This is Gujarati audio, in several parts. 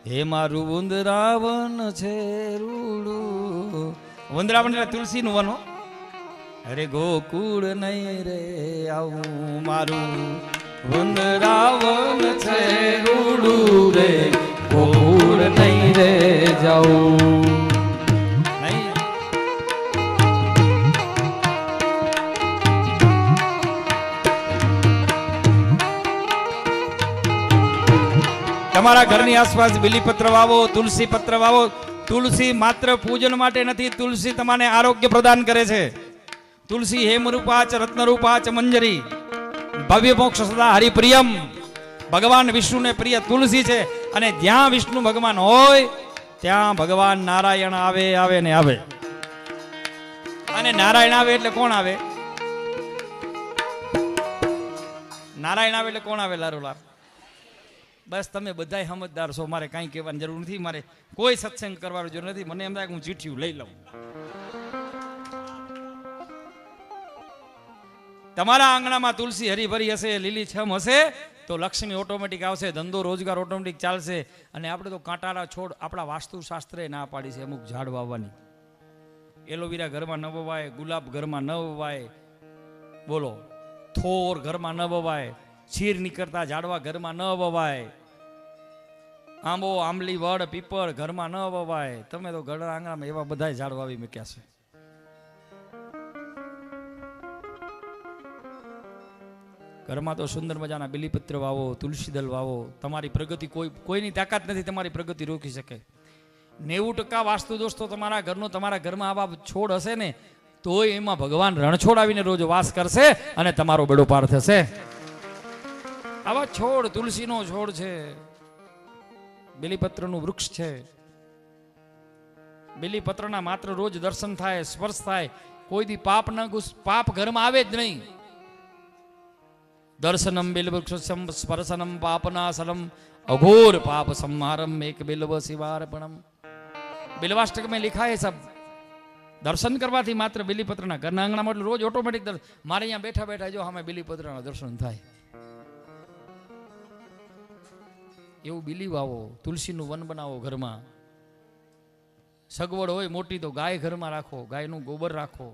હે મારું વૃંદાવન છે રૂડું. વૃંદાવન એટલે તુલસી નું વન. અરે ગોકુળ નહીં રે આવું મારું વૃંદાવન છે રૂડું રે, ગોકુળ નહીં રે જાઉં. તમારા ઘરની આસપાસ બીલીપત્ર વાવો, તુલસી પત્ર વાવો. તુલસી માત્ર પૂજન માટે નથી, તુલસી તમને આરોગ્ય પ્રદાન કરે છે. તુલસી હેમરૂપાચ રત્નરૂપાચ મંજરી, ભવ્ય મોક્ષ સદા હરિપ્રિયમ. ભગવાન વિષ્ણુને પ્રિય તુલસી છે. અને જ્યાં વિષ્ણુ ભગવાન હોય ત્યાં ભગવાન નારાયણ આવે ને આવે. અને નારાયણ આવે એટલે કોણ આવે? નારાયણ આવે એટલે કોણ આવે? લારુલાલ. બસ તમે બધા સમજદાર છો, મારે કાંઈ કહેવાની જરૂર નથી, મારે કોઈ સત્સંગ કરવાની જરૂર નથી. મને એમ થાય કે હું ચીઠિયું લઈ લઉં. તમારા આંગણામાં તુલસી હરીભરી હશે, લીલીછમ હશે તો લક્ષ્મી ઓટોમેટિક આવશે, ધંધો રોજગાર ઓટોમેટિક ચાલશે. અને આપણે તો કાંટાળા છોડ આપણા વાસ્તુશાસ્ત્રે ના પાડી છે અમુક ઝાડ વાવવાની. એલોવેરા ઘરમાં ન વવાય, ગુલાબ ઘરમાં ન વવાય, બોલો, થોર ઘરમાં ન વવાય, છીર નીકળતા ઝાડવા ઘરમાં ન વવાય, આંબો આંબલી વડ પીપળ ઘરમાં ન વવાય. તમે તો ઘર આંગણામાં એવા બધા ઝાડ વાવી મૂક્યા છે. ઘરમાં તો સુંદર મજાના બીલીપત્ર વાવો, તુલસી દલ વાવો. તમારી પ્રગતિ કોઈની તાકાત નથી તમારી પ્રગતિ રોકી શકે. 90% વાસ્તુ દોસ્તો તમારા ઘરનો, તમારા ઘરમાં આવા છોડ હશે ને તોય એમાં ભગવાન રણછોડ આવીને રોજ વાસ કરશે અને તમારો બેડો પાર થશે. આવા છોડ, તુલસીનો છોડ છે, બીલીપત્રનું વૃક્ષ છે. બીલીપત્રના માત્ર રોજ દર્શન થાય, સ્પર્શ થાય, કોઈ દી પાપ ઘરમાં આવે જ નહીં. દર્શનમ બિલ્વૃક્ષમ સ્પર્શનમ પાપનાશનમ અઘોર પાપ સંહારમ એક બિલ્વ શિવાર્પણમ. બિલ્વાષ્ટક में लिखा है सब. દર્શન કરવાથી માત્ર બીલીપત્રના ઘરના આંગણામાં એટલે રોજ ઓટોમેટિક મારે અહીંયા બેઠા બેઠા જો અમે બીલીપત્રના દર્શન થાય. એવું બીલી વાવો, તુલસીનું વન બનાવો ઘરમાં. સગવડ હોય મોટી તો ગાય ઘરમાં રાખો, ગાયનું ગોબર રાખો,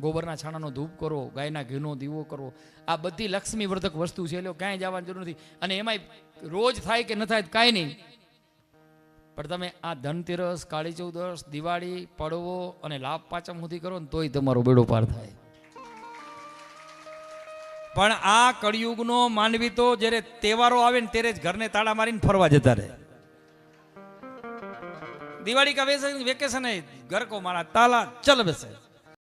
ગોબરના છાણાનો ધૂપ કરો, ગાયના ઘીનો દીવો કરો. આ બધી લક્ષ્મી વર્ધક વસ્તુ છે, એટલે કાંઈ જવાની જરૂર નથી. અને એમાંય રોજ થાય કે ન થાય કાંઈ નહીં, પણ તમે આ ધનતેરસ, કાળી ચૌદસ, દિવાળી, પડવો અને લાભ પાંચમ સુધી કરો ને તોય તમારો બેડો પાર થાય. પણ આ કળિયુગનો માનવી તો જ્યારે તહેવારો આવે ને ત્યારે જ ઘરને તાળા મારીને ફરવા જતા રહે. દિવાળી કા વેકેશન है, घर को मारा ताला, चल बसे.